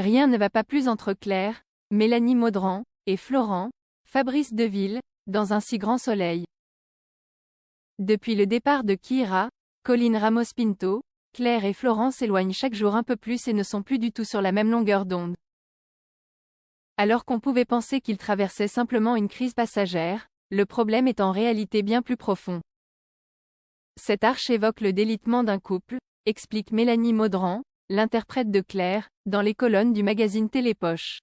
Rien ne va pas plus entre Claire, Mélanie Maudran, et Florent, Fabrice Deville, dans un si grand soleil. Depuis le départ de Kyra, Colline Ramos-Pinto, Claire et Florent s'éloignent chaque jour un peu plus et ne sont plus du tout sur la même longueur d'onde. Alors qu'on pouvait penser qu'ils traversaient simplement une crise passagère, le problème est en réalité bien plus profond. Cette arche évoque le délitement d'un couple, explique Mélanie Maudran, l'interprète de Claire, dans les colonnes du magazine Télépoche.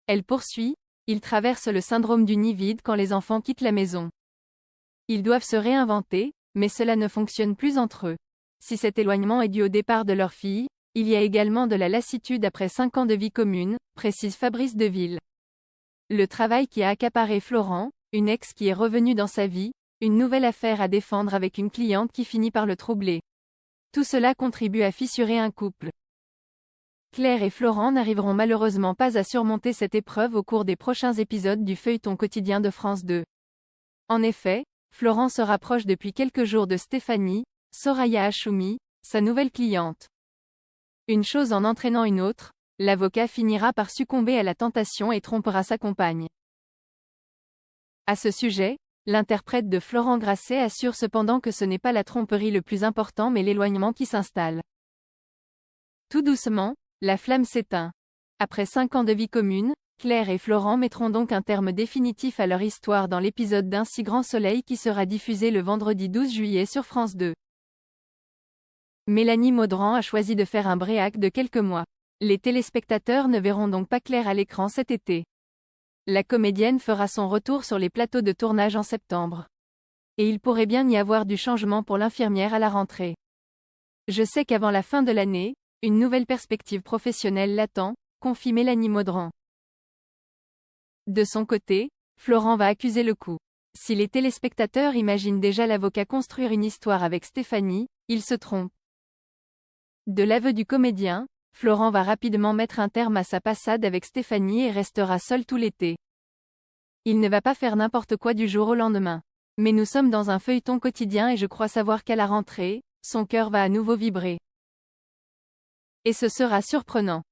Elle poursuit, ils traversent le syndrome du nid vide quand les enfants quittent la maison. Ils doivent se réinventer, mais cela ne fonctionne plus entre eux. Si cet éloignement est dû au départ de leur fille, il y a également de la lassitude après 5 ans de vie commune, précise Fabrice Deville. Le travail qui a accaparé Florent, une ex qui est revenue dans sa vie, une nouvelle affaire à défendre avec une cliente qui finit par le troubler. Tout cela contribue à fissurer un couple. Claire et Florent n'arriveront malheureusement pas à surmonter cette épreuve au cours des prochains épisodes du feuilleton quotidien de France 2. En effet, Florent se rapproche depuis quelques jours de Stéphanie, Soraya Achoumi, sa nouvelle cliente. Une chose en entraînant une autre, l'avocat finira par succomber à la tentation et trompera sa compagne. À ce sujet, l'interprète de Florent Grasset assure cependant que ce n'est pas la tromperie le plus important mais l'éloignement qui s'installe. Tout doucement, la flamme s'éteint. Après 5 ans de vie commune, Claire et Florent mettront donc un terme définitif à leur histoire dans l'épisode d'Un si grand soleil qui sera diffusé le vendredi 12 juillet sur France 2. Mélanie Maudran a choisi de faire un break de quelques mois. Les téléspectateurs ne verront donc pas Claire à l'écran cet été. La comédienne fera son retour sur les plateaux de tournage en septembre. Et il pourrait bien y avoir du changement pour l'infirmière à la rentrée. Je sais qu'avant la fin de l'année, une nouvelle perspective professionnelle l'attend, confie Mélanie Maudran. De son côté, Florent va accuser le coup. Si les téléspectateurs imaginent déjà l'avocat construire une histoire avec Stéphanie, ils se trompent. De l'aveu du comédien, Florent va rapidement mettre un terme à sa passade avec Stéphanie et restera seul tout l'été. Il ne va pas faire n'importe quoi du jour au lendemain. Mais nous sommes dans un feuilleton quotidien et je crois savoir qu'à la rentrée, son cœur va à nouveau vibrer. Et ce sera surprenant.